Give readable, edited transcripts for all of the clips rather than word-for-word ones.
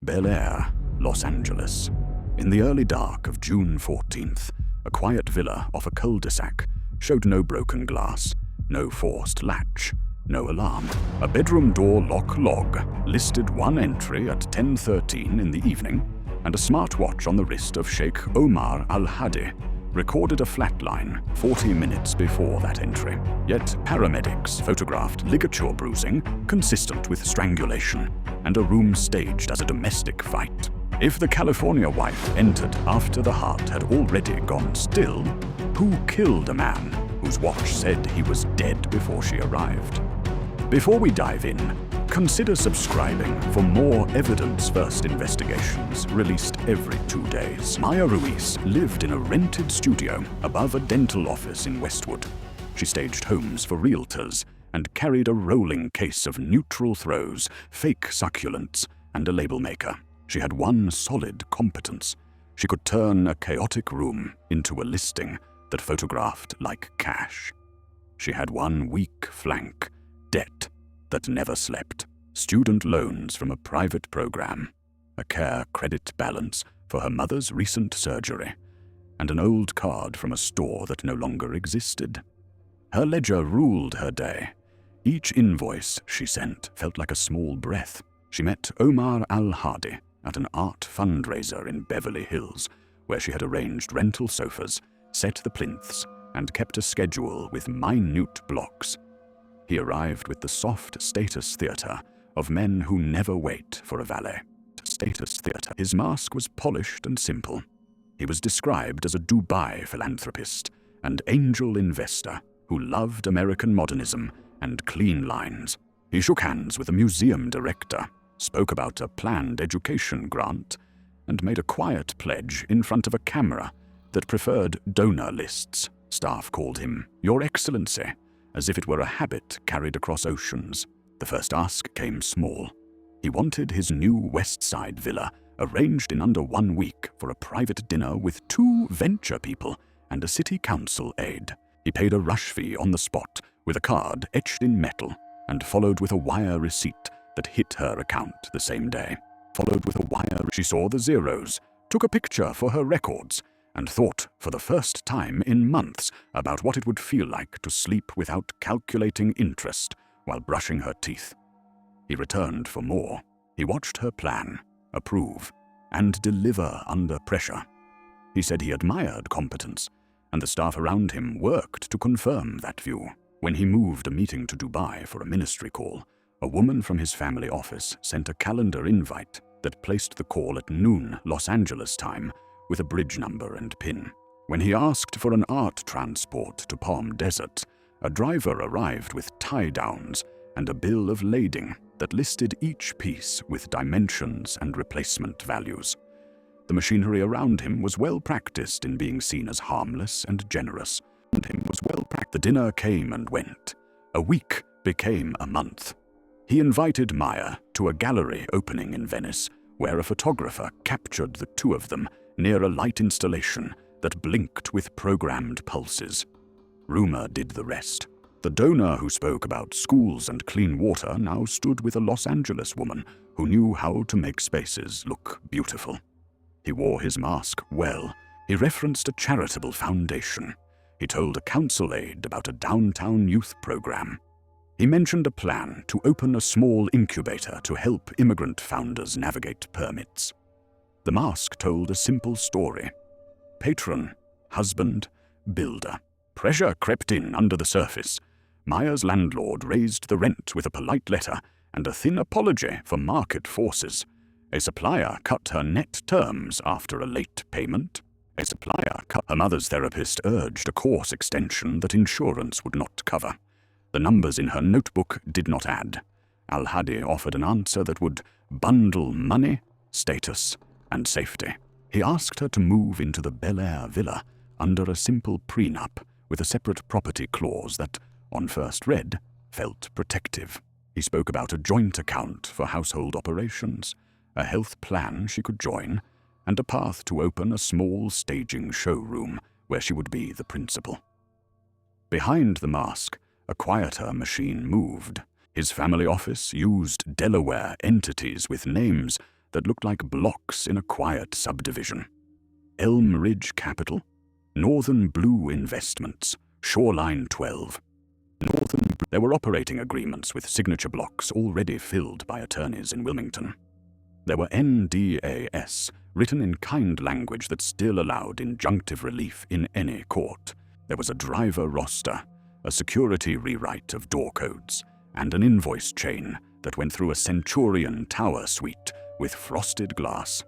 Bel Air, Los Angeles. In the early dark of June 14th, a quiet villa off a cul-de-sac showed no broken glass, no forced latch, no alarm. A bedroom door lock log listed one entry at 10:13 in the evening, and a smartwatch on the wrist of Sheikh Omar Al-Hadi recorded a flatline 40 minutes before that entry. Yet paramedics photographed ligature bruising consistent with strangulation and a room staged as a domestic fight. If the California wife entered after the heart had already gone still, who killed a man whose watch said he was dead before she arrived? Before we dive in, consider subscribing for more evidence-first investigations released every 2 days. Maya Ruiz lived in a rented studio above a dental office in Westwood. She staged homes for realtors and carried a rolling case of neutral throws, fake succulents, and a label maker. She had one solid competence. She could turn a chaotic room into a listing that photographed like cash. She had one weak flank: debt that never slept, student loans from a private program, a care credit balance for her mother's recent surgery, and an old card from a store that no longer existed. Her ledger ruled her day. Each invoice she sent felt like a small breath. She met Omar Al-Hadi at an art fundraiser in Beverly Hills, where she had arranged rental sofas, set the plinths, and kept a schedule with minute blocks. He arrived with the soft status theater of men who never wait for a valet. Status theater. His mask was polished and simple. He was described as a Dubai philanthropist and angel investor who loved American modernism and clean lines. He shook hands with a museum director, spoke about a planned education grant, and made a quiet pledge in front of a camera that preferred donor lists. Staff called him Your Excellency, as if it were a habit carried across oceans. The first ask came small. He wanted his new West Side villa arranged in under 1 week for a private dinner with 2 venture people and a city council aide. He paid a rush fee on the spot with a card etched in metal and followed with a wire receipt that hit her account the same day. She saw the zeros, took a picture for her records, and thought for the first time in months about what it would feel like to sleep without calculating interest while brushing her teeth. He returned for more. He watched her plan, approve, and deliver under pressure. He said he admired competence, and the staff around him worked to confirm that view. When he moved a meeting to Dubai for a ministry call, a woman from his family office sent a calendar invite that placed the call at noon Los Angeles time with a bridge number and PIN. When he asked for an art transport to Palm Desert, a driver arrived with tie-downs and a bill of lading that listed each piece with dimensions and replacement values. The machinery around him was well practiced in being seen as harmless and generous. The dinner came and went. A week became a month. He invited Maya to a gallery opening in Venice, where a photographer captured the 2 of them near a light installation that blinked with programmed pulses. Rumor did the rest. The donor who spoke about schools and clean water now stood with a Los Angeles woman who knew how to make spaces look beautiful. He wore his mask well. He referenced a charitable foundation. He told a council aide about a downtown youth program. He mentioned a plan to open a small incubator to help immigrant founders navigate permits. The mask told a simple story. Patron, husband, builder. Pressure crept in under the surface. Maya's landlord raised the rent with a polite letter and a thin apology for market forces. A supplier cut her net terms after a late payment. Her mother's therapist urged a course extension that insurance would not cover. The numbers in her notebook did not add. Al-Hadi offered an answer that would bundle money, status, and safety. He asked her to move into the Bel Air villa under a simple prenup with a separate property clause that, on first read, felt protective. He spoke about a joint account for household operations, a health plan she could join, and a path to open a small staging showroom where she would be the principal. Behind the mask, a quieter machine moved. His family office used Delaware entities with names that looked like blocks in a quiet subdivision. Elm Ridge Capital, Northern Blue Investments, Shoreline 12. There were operating agreements with signature blocks already filled by attorneys in Wilmington. There were NDAS, written in kind language that still allowed injunctive relief in any court. There was a driver roster, a security rewrite of door codes, and an invoice chain that went through a Centurion Tower suite with frosted glass.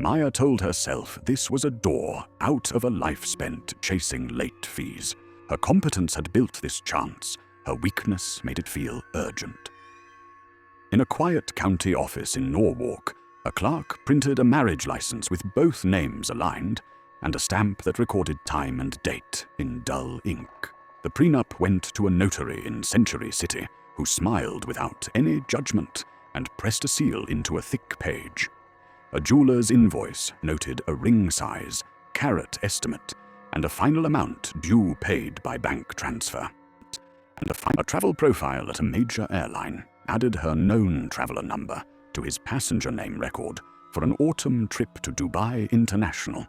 Maya told herself this was a door out of a life spent chasing late fees. Her competence had built this chance. Her weakness made it feel urgent. In a quiet county office in Norwalk, a clerk printed a marriage license with both names aligned and a stamp that recorded time and date in dull ink. The prenup went to a notary in Century City who smiled without any judgment and pressed a seal into a thick page. A jeweler's invoice noted a ring size, carat estimate, and a final amount due paid by bank transfer. And a travel profile at a major airline added her known traveler number to his passenger name record for an autumn trip to Dubai International.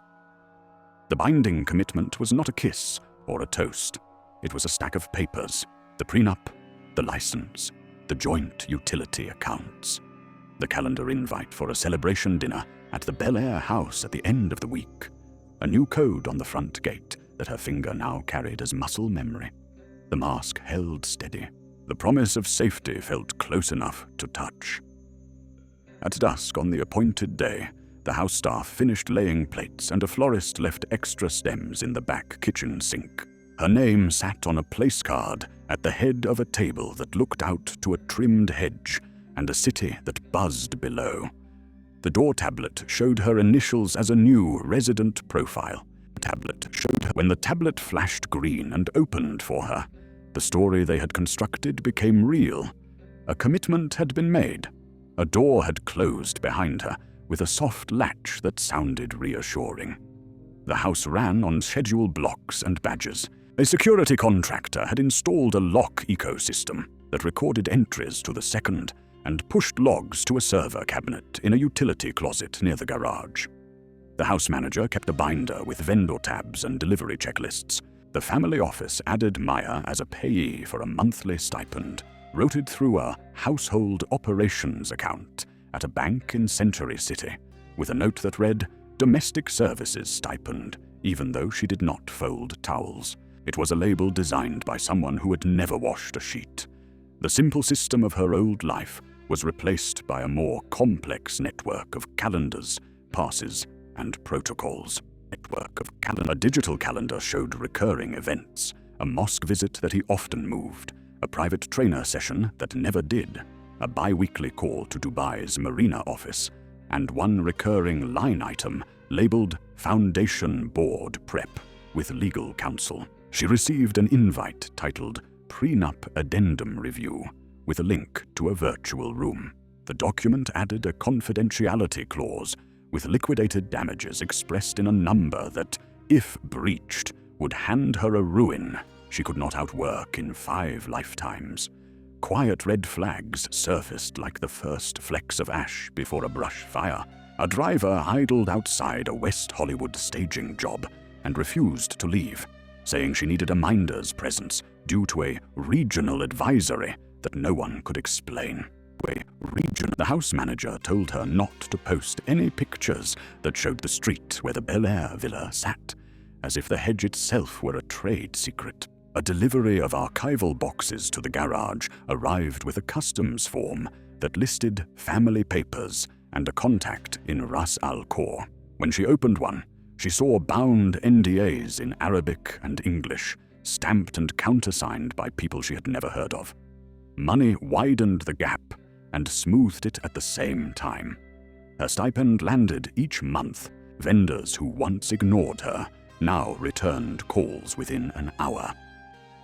The binding commitment was not a kiss or a toast. It was a stack of papers, the prenup, the license, the joint utility accounts, the calendar invite for a celebration dinner at the Bel Air house at the end of the week, a new code on the front gate that her finger now carried as muscle memory. The mask held steady. The promise of safety felt close enough to touch. At dusk on the appointed day, the house staff finished laying plates and a florist left extra stems in the back kitchen sink. Her name sat on a place card at the head of a table that looked out to a trimmed hedge and a city that buzzed below. The door tablet showed her initials as a new resident profile. When the tablet flashed green and opened for her, the story they had constructed became real. A commitment had been made. A door had closed behind her with a soft latch that sounded reassuring. The house ran on schedule blocks and badges. A security contractor had installed a lock ecosystem that recorded entries to the second and pushed logs to a server cabinet in a utility closet near the garage. The house manager kept a binder with vendor tabs and delivery checklists. The family office added Maya as a payee for a monthly stipend, routed through a household operations account at a bank in Century City, with a note that read, "Domestic Services Stipend," even though she did not fold towels. It was a label designed by someone who had never washed a sheet. The simple system of her old life was replaced by a more complex network of calendars, passes, and protocols. A digital calendar showed recurring events, a mosque visit that he often moved, a private trainer session that never did, a bi-weekly call to Dubai's Marina office, and one recurring line item labeled Foundation Board Prep with legal counsel. She received an invite titled Prenup Addendum Review with a link to a virtual room. The document added a confidentiality clause with liquidated damages expressed in a number that, if breached, would hand her a ruin she could not outwork in 5 lifetimes. Quiet red flags surfaced like the first flecks of ash before a brush fire. A driver idled outside a West Hollywood staging job and refused to leave, saying she needed a minder's presence due to a regional advisory that no one could explain. The house manager told her not to post any pictures that showed the street where the Bel Air villa sat, as if the hedge itself were a trade secret. A delivery of archival boxes to the garage arrived with a customs form that listed family papers and a contact in Ras Al Khor. When she opened one, she saw bound NDAs in Arabic and English, stamped and countersigned by people she had never heard of. Money widened the gap and smoothed it at the same time. Her stipend landed each month. Vendors who once ignored her now returned calls within an hour.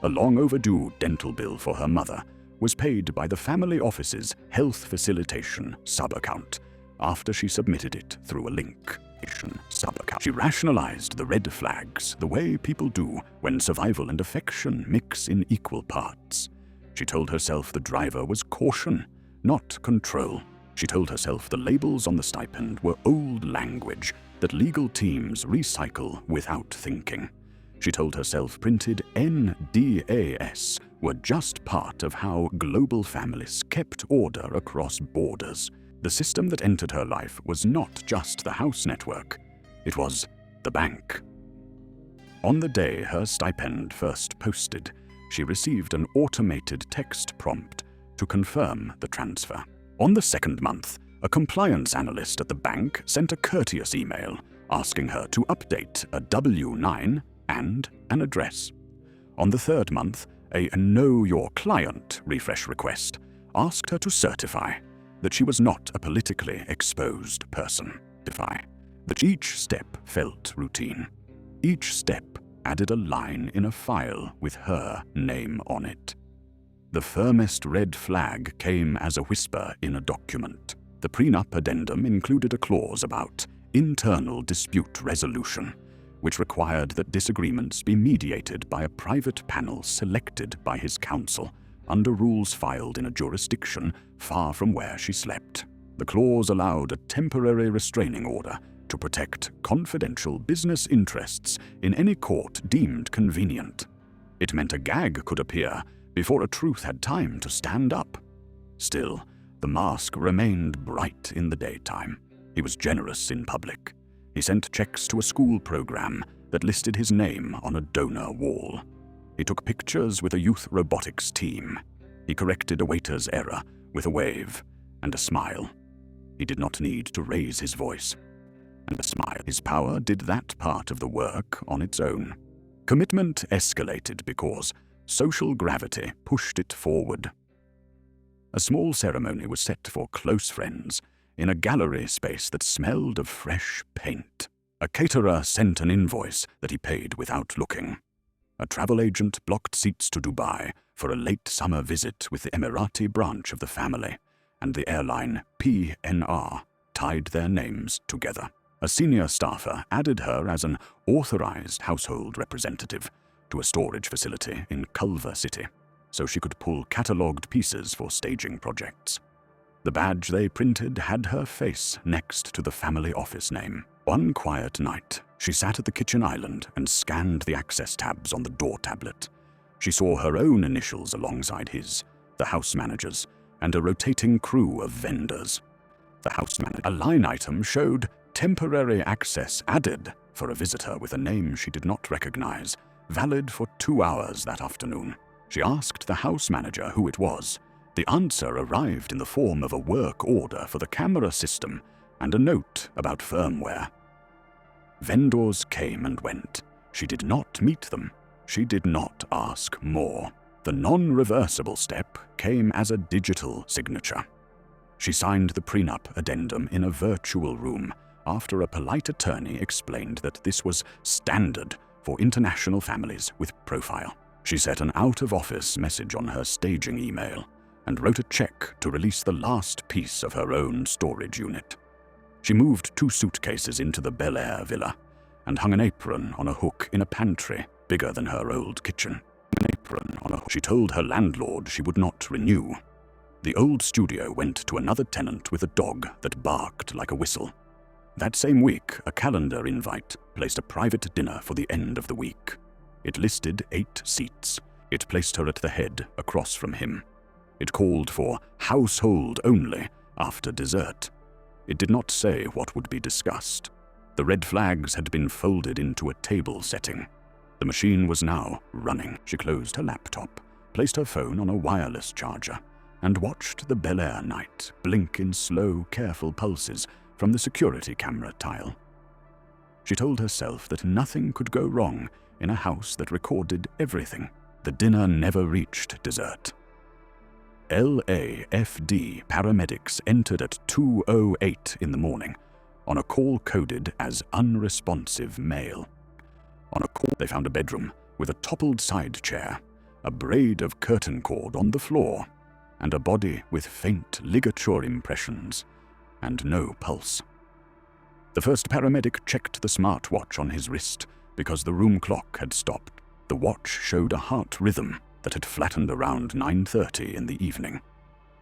A long overdue dental bill for her mother was paid by the family office's health facilitation sub-account after she submitted it through a link. She rationalized the red flags the way people do when survival and affection mix in equal parts. She told herself the driver was caution, not control. She told herself the labels on the stipend were old language that legal teams recycle without thinking. She told herself printed NDAS were just part of how global families kept order across borders. The system that entered her life was not just the house network, it was the bank. On the day her stipend first posted, she received an automated text prompt to confirm the transfer. On the second month, a compliance analyst at the bank sent a courteous email asking her to update a W-9 and an address. On the third month, a Know Your Client refresh request asked her to certify that she was not a politically exposed person. That each step felt routine. Each step added a line in a file with her name on it. The firmest red flag came as a whisper in a document. The prenup addendum included a clause about internal dispute resolution, which required that disagreements be mediated by a private panel selected by his counsel under rules filed in a jurisdiction far from where she slept. The clause allowed a temporary restraining order to protect confidential business interests in any court deemed convenient. It meant a gag could appear before a truth had time to stand up. Still, the mask remained bright in the daytime. He was generous in public. He sent checks to a school program that listed his name on a donor wall. He took pictures with a youth robotics team. He corrected a waiter's error with a wave and a smile. He did not need to raise his voice. And a smile. His power did that part of the work on its own. Commitment escalated because social gravity pushed it forward. A small ceremony was set for close friends in a gallery space that smelled of fresh paint. A caterer sent an invoice that he paid without looking. A travel agent blocked seats to Dubai for a late summer visit with the Emirati branch of the family, and the airline PNR tied their names together. A senior staffer added her as an authorized household representative to a storage facility in Culver City, so she could pull catalogued pieces for staging projects. The badge they printed had her face next to the family office name. One quiet night, she sat at the kitchen island and scanned the access tabs on the door tablet. She saw her own initials alongside his, the house manager's, and a rotating crew of vendors. The house manager. A line item showed temporary access added for a visitor with a name she did not recognize, valid for 2 hours that afternoon. She asked the house manager who it was. The answer arrived in the form of a work order for the camera system and a note about firmware. Vendors came and went. She did not meet them. She did not ask more. The non-reversible step came as a digital signature. She signed the prenup addendum in a virtual room after a polite attorney explained that this was standard for international families with profile. She set an out-of-office message on her staging email and wrote a check to release the last piece of her own storage unit. She moved 2 suitcases into the Bel Air villa and hung an apron on a hook in a pantry bigger than her old kitchen. An apron on a hook. She told her landlord she would not renew. The old studio went to another tenant with a dog that barked like a whistle. That same week, a calendar invite placed a private dinner for the end of the week. It listed 8 seats. It placed her at the head across from him. It called for household only after dessert. It did not say what would be discussed. The red flags had been folded into a table setting. The machine was now running. She closed her laptop, placed her phone on a wireless charger, and watched the Bel Air night blink in slow, careful pulses from the security camera tile. She told herself that nothing could go wrong in a house that recorded everything. The dinner never reached dessert. LAFD paramedics entered at 2:08 in the morning on a call coded as unresponsive male. On a call, they found a bedroom with a toppled side chair, a braid of curtain cord on the floor, and a body with faint ligature impressions and no pulse. The first paramedic checked the smartwatch on his wrist because the room clock had stopped. The watch showed a heart rhythm that had flattened around 9:30 in the evening.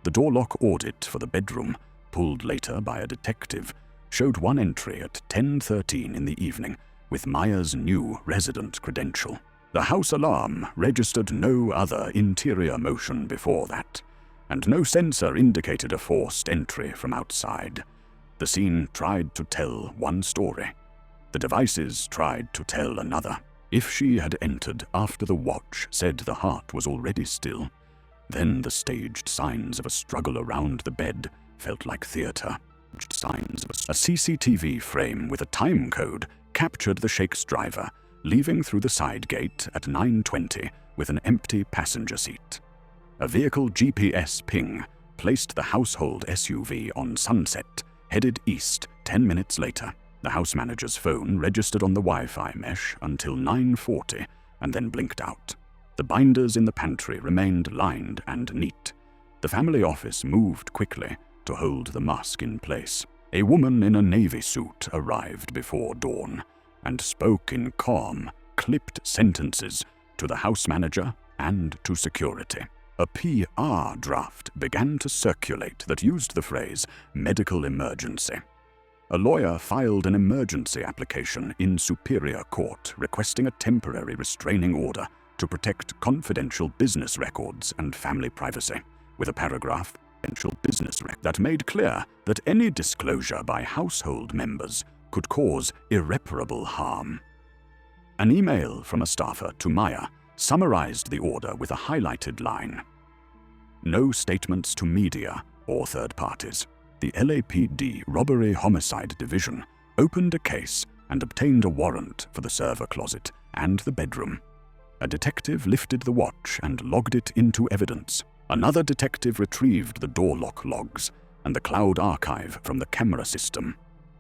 The door lock audit for the bedroom pulled later by a detective, showed one entry at 10:13 in the evening with Maya's new resident credential. The house alarm registered no other interior motion before that, and no sensor indicated a forced entry from outside. The scene tried to tell one story. The devices tried to tell another. If she had entered after the watch said the heart was already still, then the staged signs of a struggle around the bed felt like theater. A CCTV frame with a time code captured the Sheikh's driver, leaving through the side gate at 9:20 with an empty passenger seat. A vehicle GPS ping placed the household SUV on Sunset, headed east 10 minutes later. The house manager's phone registered on the Wi-Fi mesh until 9:40 and then blinked out. The binders in the pantry remained lined and neat. The family office moved quickly to hold the mask in place. A woman in a navy suit arrived before dawn and spoke in calm, clipped sentences to the house manager and to security. A PR draft began to circulate that used the phrase medical emergency. A lawyer filed an emergency application in Superior Court requesting a temporary restraining order to protect confidential business records and family privacy, with a paragraph that made clear that any disclosure by household members could cause irreparable harm. An email from a staffer to Maya summarized the order with a highlighted line: "No statements to media or third parties." The LAPD Robbery Homicide Division opened a case and obtained a warrant for the server closet and the bedroom. A detective lifted the watch and logged it into evidence. Another detective retrieved the door lock logs and the cloud archive from the camera system,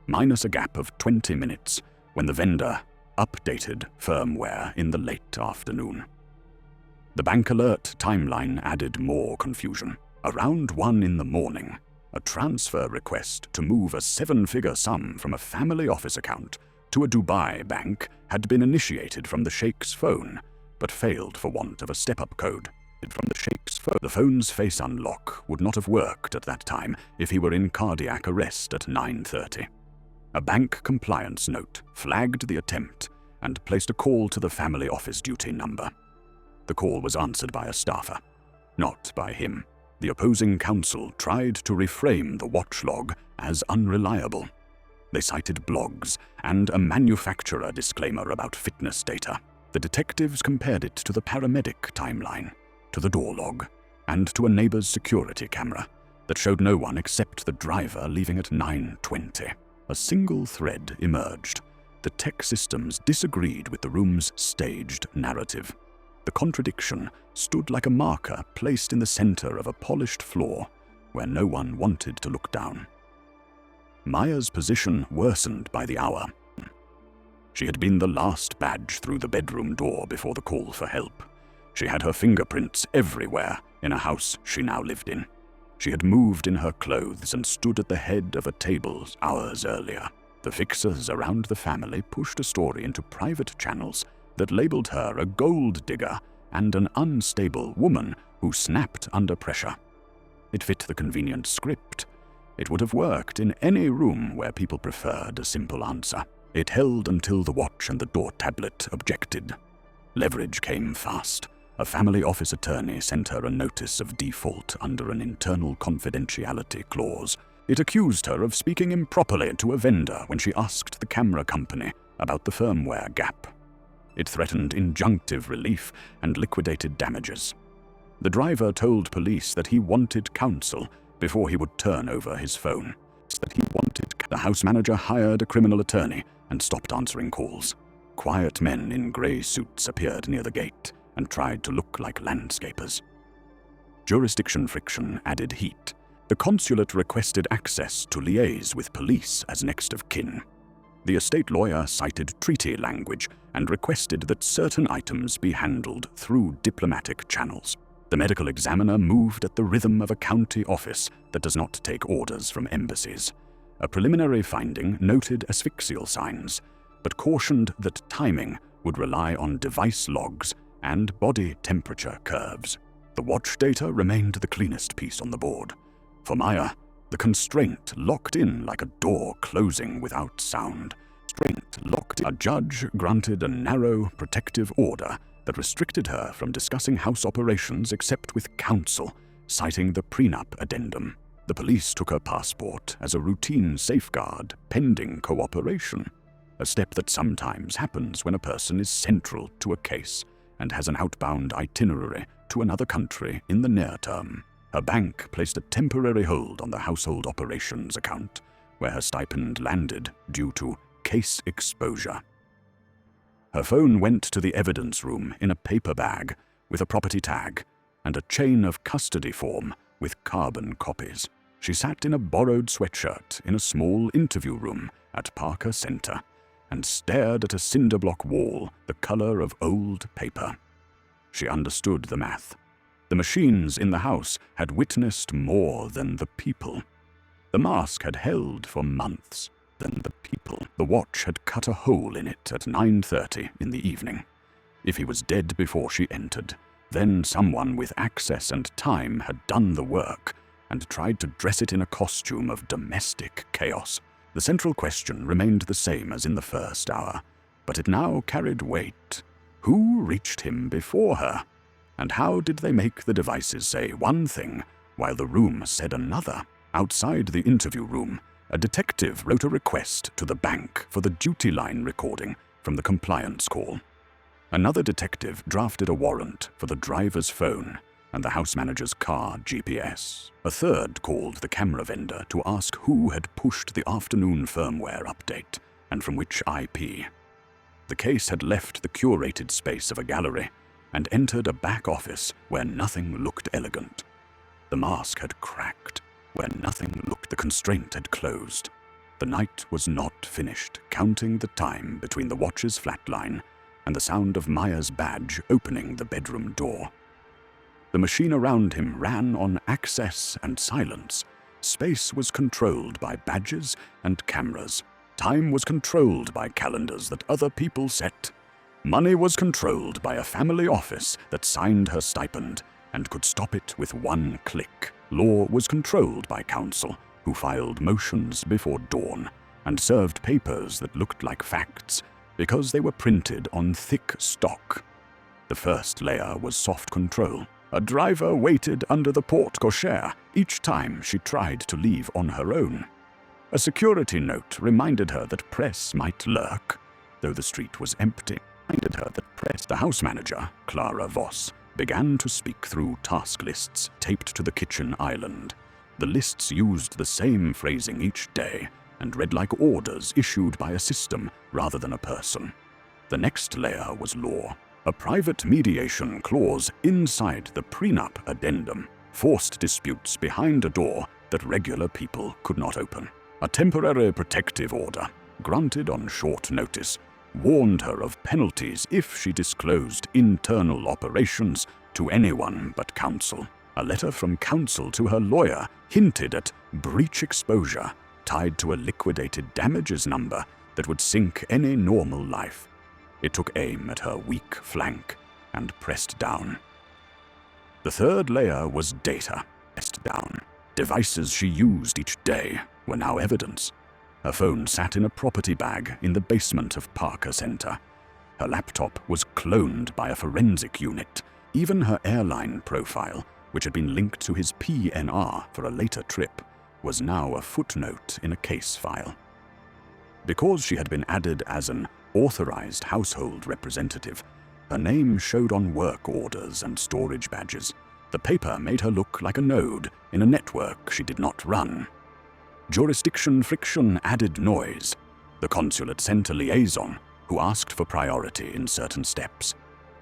minus a gap of 20 minutes when the vendor updated firmware in the late afternoon. The bank alert timeline added more confusion. Around 1 in the morning, a transfer request to move a 7-figure sum from a family office account to a Dubai bank had been initiated from the Sheikh's phone, but failed for want of a step-up code. The phone's face unlock would not have worked at that time if he were in cardiac arrest at 9:30. A bank compliance note flagged the attempt and placed a call to the family office duty number. The call was answered by a staffer, not by him. The opposing counsel tried to reframe the watch log as unreliable. They cited blogs and a manufacturer disclaimer about fitness data. The detectives compared it to the paramedic timeline, to the door log, and to a neighbor's security camera that showed no one except the driver leaving at 9:20. A single thread emerged. The tech systems disagreed with the room's staged narrative. The contradiction stood like a marker placed in the center of a polished floor where no one wanted to look down. Maya's position worsened by the hour. She had been the last badge through the bedroom door before the call for help. She had her fingerprints everywhere in a house she now lived in. She had moved in her clothes and stood at the head of a table hours earlier. The fixers around the family pushed a story into private channels that labeled her a gold digger and an unstable woman who snapped under pressure. It fit the convenient script. It would have worked in any room where people preferred a simple answer. It held until the watch and the door tablet objected. Leverage came fast. A family office attorney sent her a notice of default under an internal confidentiality clause. It accused her of speaking improperly to a vendor when she asked the camera company about the firmware gap. It threatened injunctive relief and liquidated damages. The driver told police that he wanted counsel before he would turn over his phone. The house manager hired a criminal attorney and stopped answering calls. Quiet men in grey suits appeared near the gate and tried to look like landscapers. Jurisdiction friction added heat. The consulate requested access to liaise with police as next of kin. The estate lawyer cited treaty language and requested that certain items be handled through diplomatic channels. The medical examiner moved at the rhythm of a county office that does not take orders from embassies. A preliminary finding noted asphyxial signs, but cautioned that timing would rely on device logs and body temperature curves. The watch data remained the cleanest piece on the board. For Maya, The constraint locked in like a door closing without sound. A judge granted a narrow, protective order that restricted her from discussing house operations except with counsel, citing the prenup addendum. The police took her passport as a routine safeguard pending cooperation, a step that sometimes happens when a person is central to a case and has an outbound itinerary to another country in the near term. Her bank placed a temporary hold on the household operations account, where her stipend landed due to case exposure. Her phone went to the evidence room in a paper bag with a property tag and a chain of custody form with carbon copies. She sat in a borrowed sweatshirt in a small interview room at Parker Center and stared at a cinder block wall the color of old paper. She understood the math. The machines in the house had witnessed more than the people. The mask had held for months. The watch had cut a hole in it at 9:30 in the evening. If he was dead before she entered, then someone with access and time had done the work and tried to dress it in a costume of domestic chaos. The central question remained the same as in the first hour, but it now carried weight. Who reached him before her? And how did they make the devices say one thing while the room said another? Outside the interview room, a detective wrote a request to the bank for the duty line recording from the compliance call. Another detective drafted a warrant for the driver's phone and the house manager's car GPS. A third called the camera vendor to ask who had pushed the afternoon firmware update and from which IP. The case had left the curated space of a gallery and entered a back office where nothing looked elegant. The mask had cracked. The constraint had closed. The night was not finished, counting the time between the watch's flatline and the sound of Maya's badge opening the bedroom door. The machine around him ran on access and silence. Space was controlled by badges and cameras. Time was controlled by calendars that other people set. Money was controlled by a family office that signed her stipend and could stop it with one click. Law was controlled by counsel, who filed motions before dawn and served papers that looked like facts because they were printed on thick stock. The first layer was soft control. A driver waited under the porte cochere each time she tried to leave on her own. A security note reminded her that press might lurk, though the street was empty. The house manager, Clara Voss, began to speak through task lists taped to the kitchen island. The lists used the same phrasing each day and read like orders issued by a system rather than a person. The next layer was law. A private mediation clause inside the prenup addendum forced disputes behind a door that regular people could not open. A temporary protective order, granted on short notice, warned her of penalties if she disclosed internal operations to anyone but counsel. A letter from counsel to her lawyer hinted at breach exposure tied to a liquidated damages number that would sink any normal life. It took aim at her weak flank and pressed down. The third layer was data. Pressed down. Devices she used each day were now evidence. Her phone sat in a property bag in the basement of Parker Center. Her laptop was cloned by a forensic unit. Even her airline profile, which had been linked to his PNR for a later trip, was now a footnote in a case file. Because she had been added as an authorized household representative, her name showed on work orders and storage badges. The paper made her look like a node in a network she did not run. Jurisdiction friction added noise. The consulate sent a liaison who asked for priority in certain steps.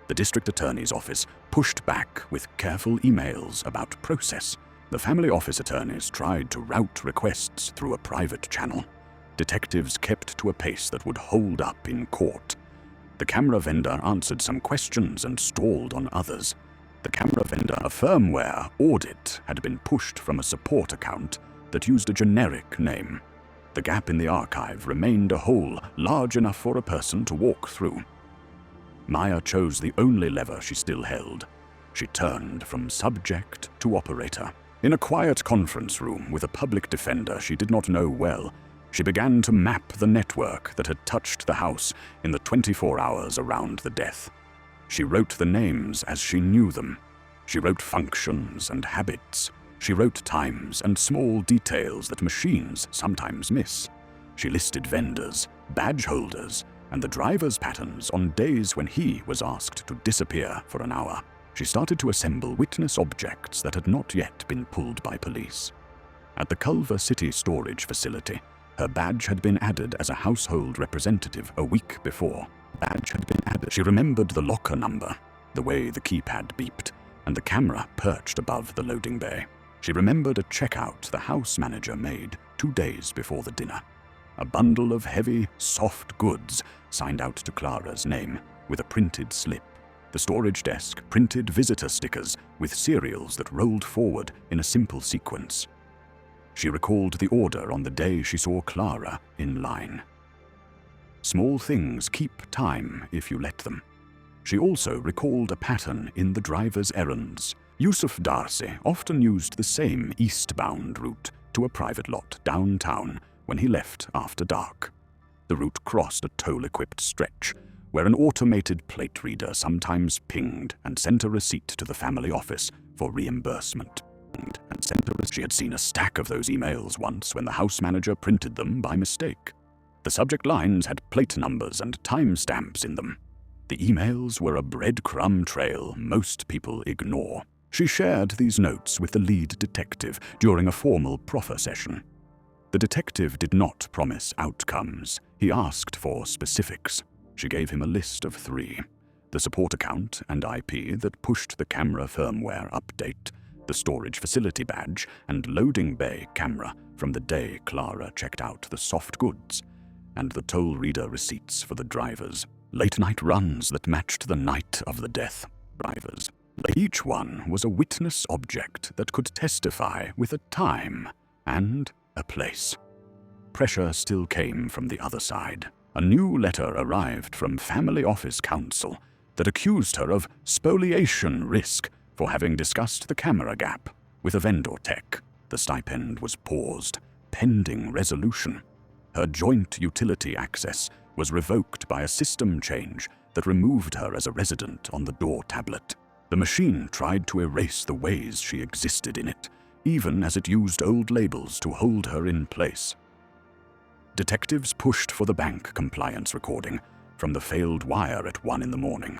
The district attorney's office pushed back with careful emails about process. The family office attorneys tried to route requests through a private channel. Detectives kept to a pace that would hold up in court. The camera vendor answered some questions and stalled on others. A firmware audit had been pushed from a support account that used a generic name. The gap in the archive remained a hole large enough for a person to walk through. Maya chose the only lever she still held. She turned from subject to operator. In a quiet conference room with a public defender she did not know well, she began to map the network that had touched the house in the 24 hours around the death. She wrote the names as she knew them. She wrote functions and habits. She wrote times and small details that machines sometimes miss. She listed vendors, badge holders, and the driver's patterns on days when he was asked to disappear for an hour. She started to assemble witness objects that had not yet been pulled by police. At the Culver City storage facility, her badge had been added as a household representative a week before. Badge had been added. She remembered the locker number, the way the keypad beeped, and the camera perched above the loading bay. She remembered a checkout the house manager made 2 days before the dinner. A bundle of heavy, soft goods signed out to Clara's name with a printed slip. The storage desk printed visitor stickers with serials that rolled forward in a simple sequence. She recalled the order on the day she saw Clara in line. Small things keep time if you let them. She also recalled a pattern in the driver's errands. Yusuf Darcy often used the same eastbound route to a private lot downtown when he left after dark. The route crossed a toll-equipped stretch where an automated plate reader sometimes pinged and sent a receipt to the family office for reimbursement. She had seen a stack of those emails once when the house manager printed them by mistake. The subject lines had plate numbers and timestamps in them. The emails were a breadcrumb trail most people ignore. She shared these notes with the lead detective during a formal proffer session. The detective did not promise outcomes. He asked for specifics. She gave him a list of 3. The support account and IP that pushed the camera firmware update, the storage facility badge and loading bay camera from the day Clara checked out the soft goods, and the toll reader receipts for the drivers. Late-night runs that matched the night of the death. Drivers. Each one was a witness object that could testify with a time and a place. Pressure still came from the other side. A new letter arrived from Family Office Counsel that accused her of spoliation risk for having discussed the camera gap with a vendor tech. The stipend was paused, pending resolution. Her joint utility access was revoked by a system change that removed her as a resident on the door tablet. The machine tried to erase the ways she existed in it, even as it used old labels to hold her in place. Detectives pushed for the bank compliance recording from the failed wire at 1 a.m.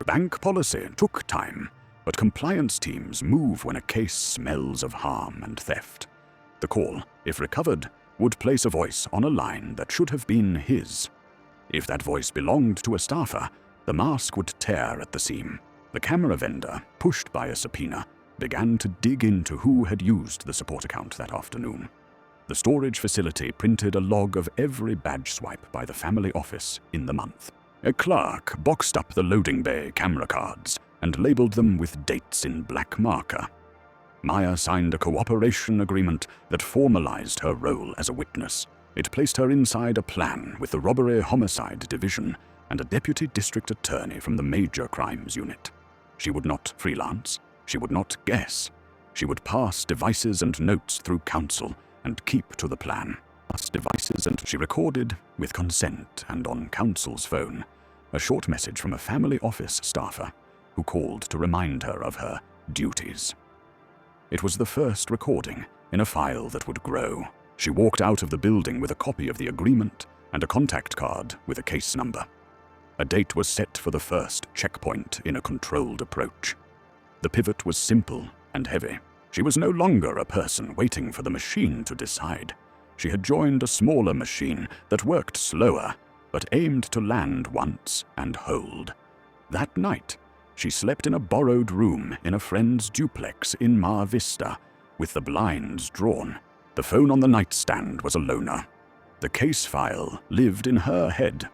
Bank policy took time, but compliance teams move when a case smells of harm and theft. The call, if recovered, would place a voice on a line that should have been his. If that voice belonged to a staffer, the mask would tear at the seam. The camera vendor, pushed by a subpoena, began to dig into who had used the support account that afternoon. The storage facility printed a log of every badge swipe by the family office in the month. A clerk boxed up the loading bay camera cards and labeled them with dates in black marker. Maya signed a cooperation agreement that formalized her role as a witness. It placed her inside a plan with the Robbery Homicide Division and a deputy district attorney from the Major Crimes Unit. She would not freelance. She would not guess. She would pass devices and notes through counsel and keep to the plan. She recorded, with consent and on counsel's phone, a short message from a family office staffer who called to remind her of her duties. It was the first recording in a file that would grow. She walked out of the building with a copy of the agreement and a contact card with a case number. A date was set for the first checkpoint in a controlled approach. The pivot was simple and heavy. She was no longer a person waiting for the machine to decide. She had joined a smaller machine that worked slower, but aimed to land once and hold. That night, she slept in a borrowed room in a friend's duplex in Mar Vista, with the blinds drawn. The phone on the nightstand was a loner. The case file lived in her head.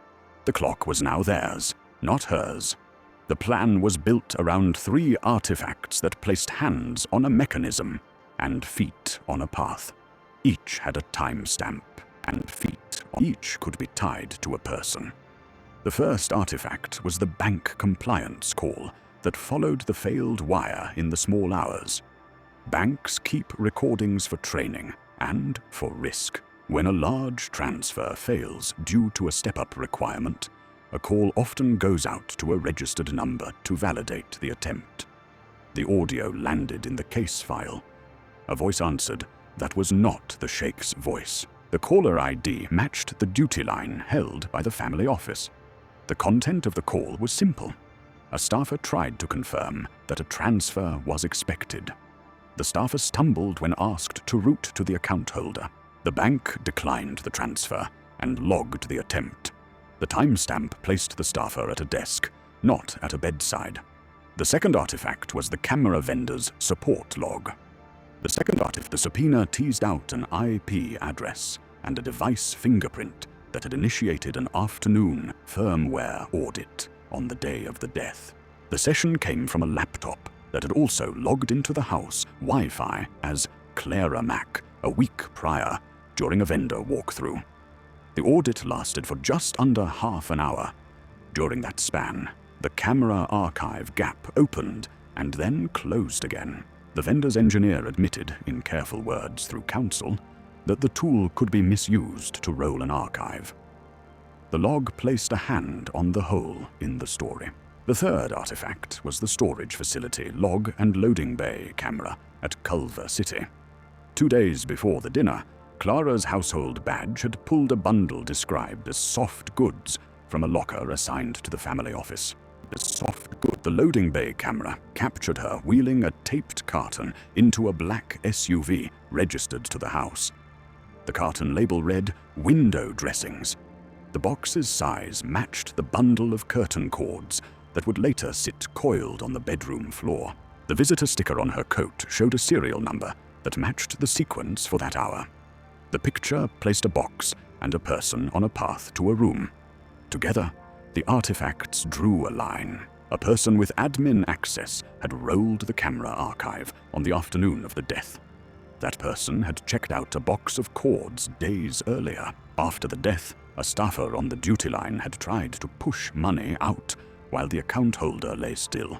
The clock was now theirs, not hers. The plan was built around 3 artifacts that placed hands on a mechanism and feet on a path. Each had a timestamp, and feet on each could be tied to a person. The first artifact was the bank compliance call that followed the failed wire in the small hours. Banks keep recordings for training and for risk. When a large transfer fails due to a step-up requirement, a call often goes out to a registered number to validate the attempt. The audio landed in the case file. A voice answered that was not the Sheikh's voice. The caller ID matched the duty line held by the family office. The content of the call was simple. A staffer tried to confirm that a transfer was expected. The staffer stumbled when asked to route to the account holder. The bank declined the transfer and logged the attempt. The timestamp placed the staffer at a desk, not at a bedside. The second artifact was the camera vendor's support log. The subpoena teased out an IP address and a device fingerprint that had initiated an afternoon firmware audit on the day of the death. The session came from a laptop that had also logged into the house Wi-Fi as Clara Mac a week prior during a vendor walkthrough. The audit lasted for just under half an hour. During that span, the camera archive gap opened and then closed again. The vendor's engineer admitted, in careful words through counsel, that the tool could be misused to roll an archive. The log placed a hand on the hole in the story. The third artifact was the storage facility log and loading bay camera at Culver City. 2 days before the dinner, Clara's household badge had pulled a bundle described as soft goods from a locker assigned to the family office. The loading bay camera captured her wheeling a taped carton into a black SUV registered to the house. The carton label read, "Window Dressings." The box's size matched the bundle of curtain cords that would later sit coiled on the bedroom floor. The visitor sticker on her coat showed a serial number that matched the sequence for that hour. The picture placed a box and a person on a path to a room. Together, the artifacts drew a line. A person with admin access had rolled the camera archive on the afternoon of the death. That person had checked out a box of cords days earlier. After the death, a staffer on the duty line had tried to push money out while the account holder lay still.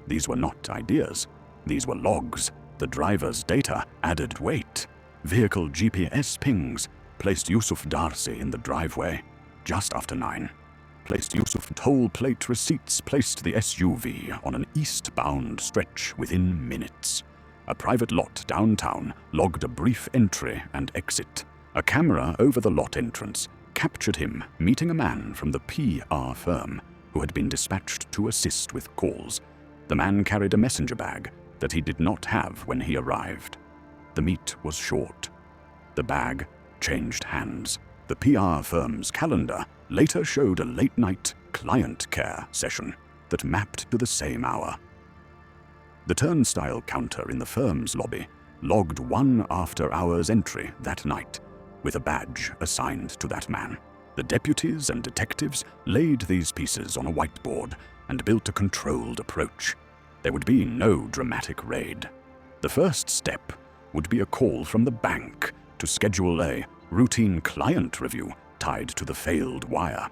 These were not ideas. These were logs. The driver's data added weight. Vehicle GPS pings placed Yusuf Darcy in the driveway just after 9. Placed Yusuf toll plate receipts placed the SUV on an eastbound stretch within minutes. A private lot downtown logged a brief entry and exit. A camera over the lot entrance captured him meeting a man from the PR firm who had been dispatched to assist with calls. The man carried a messenger bag that he did not have when he arrived. The meet was short. The bag changed hands. The PR firm's calendar later showed a late-night client care session that mapped to the same hour. The turnstile counter in the firm's lobby logged one after-hours entry that night, with a badge assigned to that man. The deputies and detectives laid these pieces on a whiteboard and built a controlled approach. There would be no dramatic raid. The first step would be a call from the bank to schedule a routine client review tied to the failed wire.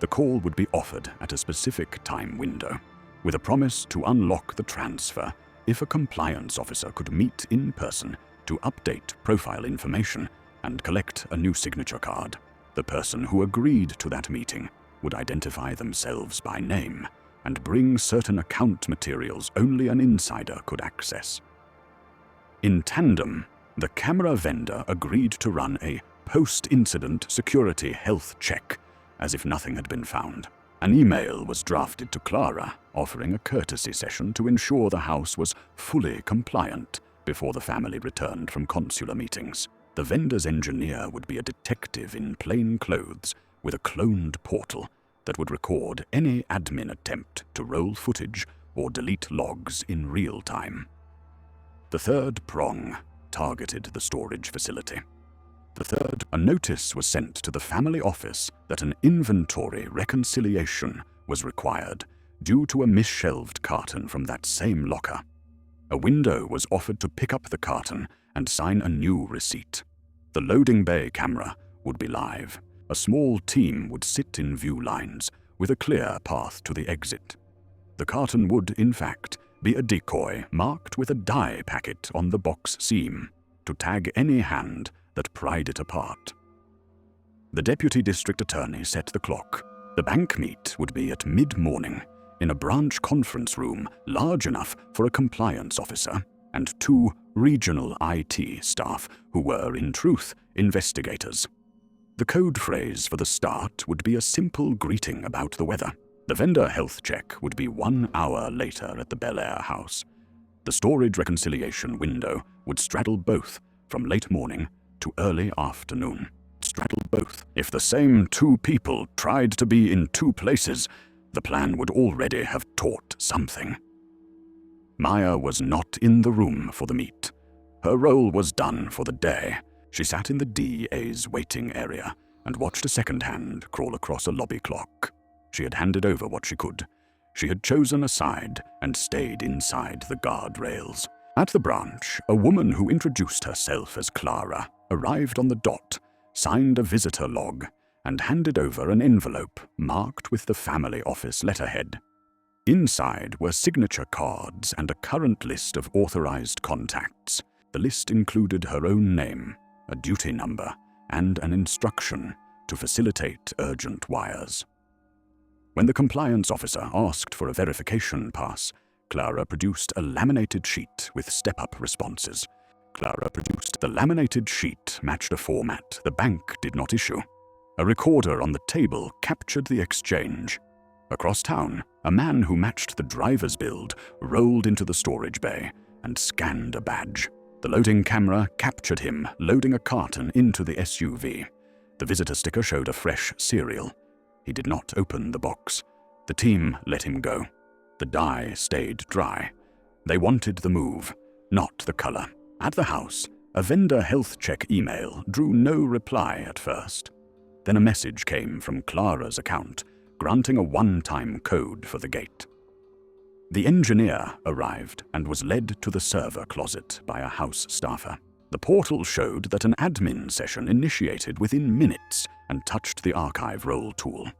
The call would be offered at a specific time window, with a promise to unlock the transfer if a compliance officer could meet in person to update profile information and collect a new signature card. The person who agreed to that meeting would identify themselves by name and bring certain account materials only an insider could access. In tandem, the camera vendor agreed to run a post-incident security health check as if nothing had been found. An email was drafted to Clara offering a courtesy session to ensure the house was fully compliant before the family returned from consular meetings. The vendor's engineer would be a detective in plain clothes with a cloned portal that would record any admin attempt to roll footage or delete logs in real time. The third prong targeted the storage facility. A notice was sent to the family office that an inventory reconciliation was required due to a misshelved carton from that same locker. A window was offered to pick up the carton and sign a new receipt. The loading bay camera would be live. A small team would sit in view lines with a clear path to the exit. The carton would, in fact, be a decoy marked with a dye packet on the box seam to tag any hand that pried it apart. The deputy district attorney set the clock. The bank meet would be at mid-morning in a branch conference room large enough for a compliance officer and 2 regional IT staff who were, in truth, investigators. The code phrase for the start would be a simple greeting about the weather. The vendor health check would be 1 hour later at the Bel Air house. The storage reconciliation window would straddle both from late morning to early afternoon. Straddle both. If the same 2 people tried to be in 2 places, the plan would already have taught something. Maya was not in the room for the meet. Her role was done for the day. She sat in the DA's waiting area and watched a second hand crawl across a lobby clock. She had handed over what she could. She had chosen a side and stayed inside the guardrails. At the branch, a woman who introduced herself as Clara arrived on the dot, signed a visitor log, and handed over an envelope marked with the family office letterhead. Inside were signature cards and a current list of authorized contacts. The list included her own name, a duty number, and an instruction to facilitate urgent wires. When the compliance officer asked for a verification pass, Clara produced a laminated sheet with step-up responses. The laminated sheet matched a format the bank did not issue. A recorder on the table captured the exchange. Across town, a man who matched the driver's build rolled into the storage bay and scanned a badge. The loading camera captured him loading a carton into the SUV. The visitor sticker showed a fresh cereal. He did not open the box. The team let him go. The dye stayed dry. They wanted the move, not the color. At the house, a vendor health check email drew no reply at first. Then a message came from Clara's account, granting a one-time code for the gate. The engineer arrived and was led to the server closet by a house staffer. The portal showed that an admin session initiated within minutes and touched the archive roll tool.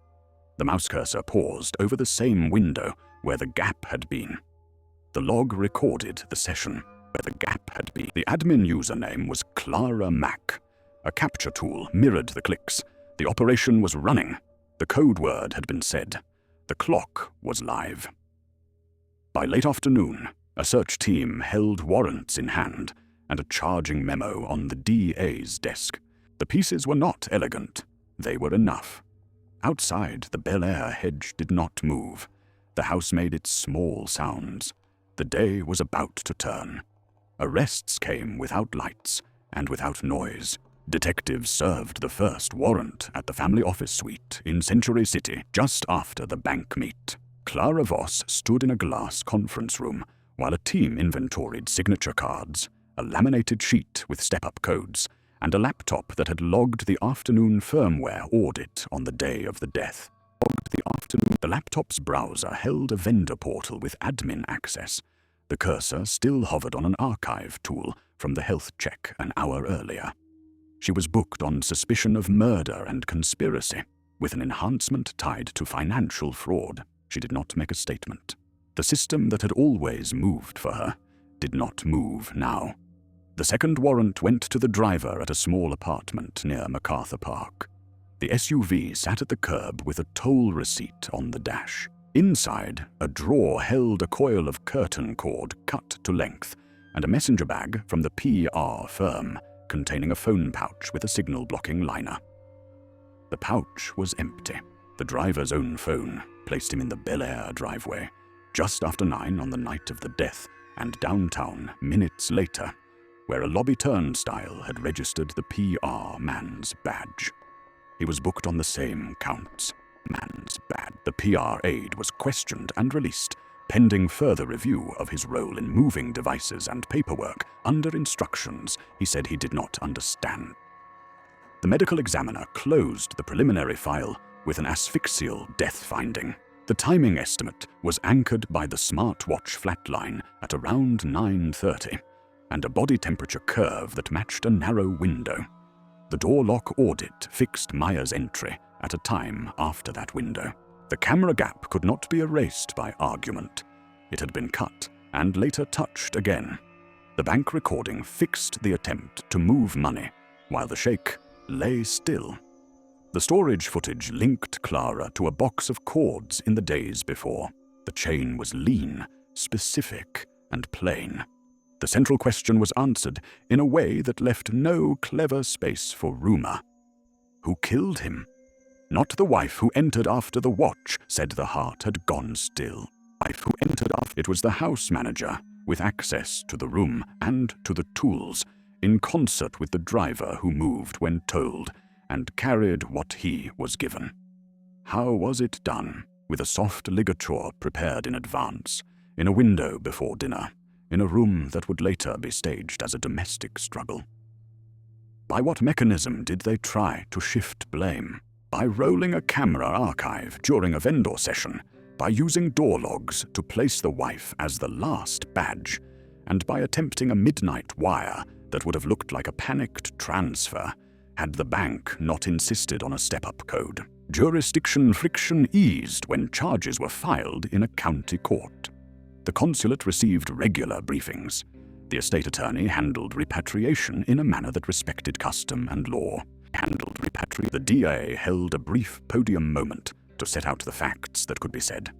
The mouse cursor paused over the same window where the gap had been. The log recorded the session where the gap had been. The admin username was Clara Mack. A capture tool mirrored the clicks. The operation was running. The code word had been said. The clock was live. By late afternoon, a search team held warrants in hand and a charging memo on the DA's desk. The pieces were not elegant. They were enough. Outside, the Bel Air hedge did not move. The house made its small sounds. The day was about to turn. Arrests came without lights and without noise. Detectives served the first warrant at the family office suite in Century City just after the bank meet. Clara Voss stood in a glass conference room while a team inventoried signature cards, a laminated sheet with step-up codes, and a laptop that had logged the afternoon firmware audit on the day of the death. The laptop's browser held a vendor portal with admin access. The cursor still hovered on an archive tool from the health check an hour earlier. She was booked on suspicion of murder and conspiracy, with an enhancement tied to financial fraud. She did not make a statement. The system that had always moved for her did not move now. The second warrant went to the driver at a small apartment near MacArthur Park. The SUV sat at the curb with a toll receipt on the dash. Inside, a drawer held a coil of curtain cord cut to length and a messenger bag from the PR firm containing a phone pouch with a signal-blocking liner. The pouch was empty. The driver's own phone placed him in the Bel Air driveway, just after 9 on the night of the death, and downtown minutes later, where a lobby turnstile had registered the PR man's badge. He was booked on the same counts. Man's badge. The PR aide was questioned and released, pending further review of his role in moving devices and paperwork under instructions he said he did not understand. The medical examiner closed the preliminary file with an asphyxial death finding. The timing estimate was anchored by the smartwatch flatline at around 9:30 and a body temperature curve that matched a narrow window. The door lock audit fixed Maya's entry at a time after that window. The camera gap could not be erased by argument. It had been cut and later touched again. The bank recording fixed the attempt to move money, while the Sheikh lay still. The storage footage linked Clara to a box of cords in the days before. The chain was lean, specific, and plain. The central question was answered in a way that left no clever space for rumor. Who killed him? Not the wife who entered after the watch said the heart had gone still. Wife who entered after. It was the house manager, with access to the room and to the tools, in concert with the driver who moved when told, and carried what he was given. How was it done? With a soft ligature prepared in advance, in a window before dinner, in a room that would later be staged as a domestic struggle. By what mechanism did they try to shift blame? By rolling a camera archive during a vendor session, by using door logs to place the wife as the last badge, and by attempting a midnight wire that would have looked like a panicked transfer had the bank not insisted on a step-up code. Jurisdiction friction eased when charges were filed in a county court. The consulate received regular briefings. The estate attorney handled repatriation in a manner that respected custom and law. The DA held a brief podium moment to set out the facts that could be said.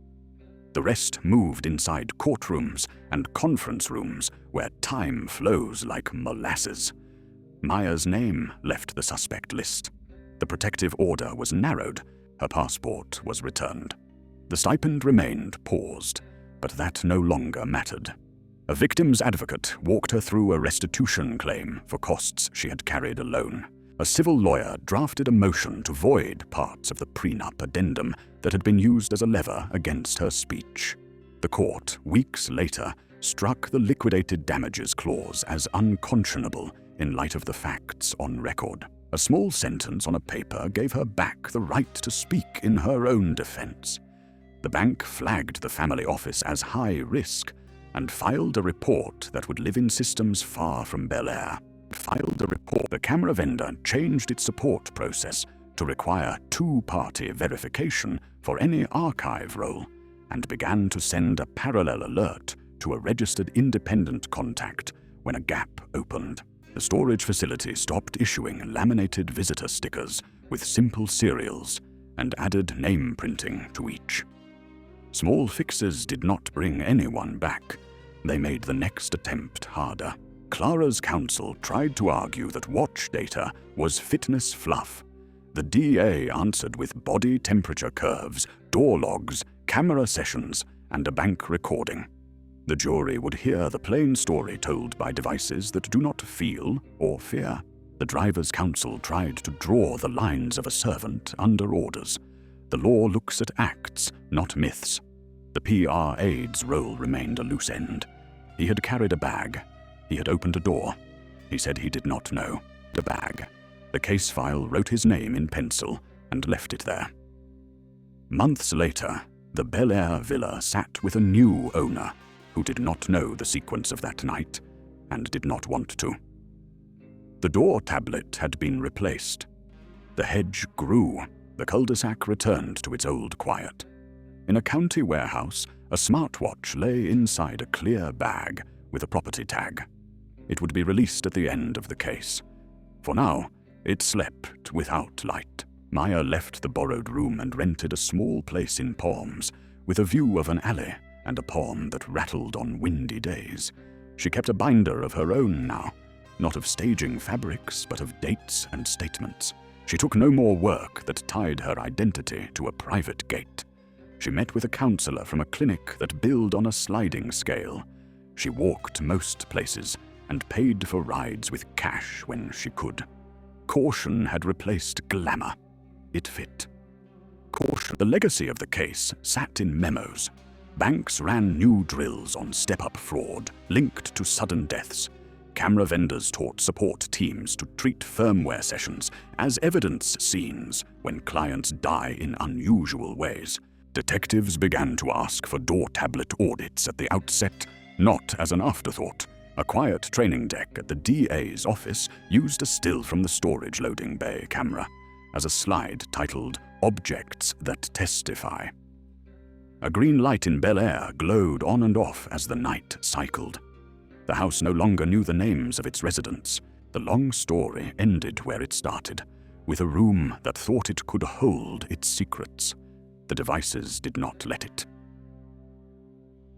The rest moved inside courtrooms and conference rooms where time flows like molasses. Maya's name left the suspect list. The protective order was narrowed. Her passport was returned. The stipend remained paused, but that no longer mattered. A victim's advocate walked her through a restitution claim for costs she had carried alone. A civil lawyer drafted a motion to void parts of the prenup addendum that had been used as a lever against her speech. The court, weeks later, struck the liquidated damages clause as unconscionable in light of the facts on record. A small sentence on a paper gave her back the right to speak in her own defense. The bank flagged the family office as high risk and filed a report that would live in systems far from Bel Air. The camera vendor changed its support process to require two-party verification for any archive roll and began to send a parallel alert to a registered independent contact when a gap opened. The storage facility stopped issuing laminated visitor stickers with simple serials and added name printing to each. Small fixes did not bring anyone back. They made the next attempt harder. Clara's counsel tried to argue that watch data was fitness fluff. The DA answered with body temperature curves, door logs, camera sessions, and a bank recording. The jury would hear the plain story told by devices that do not feel or fear. The driver's counsel tried to draw the lines of a servant under orders. The law looks at acts, not myths. The PR aide's role remained a loose end. He had carried a bag. He had opened a door. He said he did not know. The bag. The case file wrote his name in pencil and left it there. Months later, the Bel Air villa sat with a new owner who did not know the sequence of that night and did not want to. The door tablet had been replaced. The hedge grew. The cul-de-sac returned to its old quiet. In a county warehouse, a smartwatch lay inside a clear bag with a property tag. It would be released at the end of the case. For now, it slept without light. Maya left the borrowed room and rented a small place in Palms with a view of an alley and a palm that rattled on windy days. She kept a binder of her own now, not of staging fabrics, but of dates and statements. She took no more work that tied her identity to a private gate. She met with a counselor from a clinic that billed on a sliding scale. She walked most places and paid for rides with cash when she could. Caution had replaced glamour. It fit. Caution. The legacy of the case sat in memos. Banks ran new drills on step-up fraud linked to sudden deaths. Camera vendors taught support teams to treat firmware sessions as evidence scenes when clients die in unusual ways. Detectives began to ask for door tablet audits at the outset, not as an afterthought. A quiet training deck at the DA's office used a still from the storage loading bay camera as a slide titled "Objects That Testify." A green light in Bel Air glowed on and off as the night cycled. The house no longer knew the names of its residents. The long story ended where it started, with a room that thought it could hold its secrets. The devices did not let it.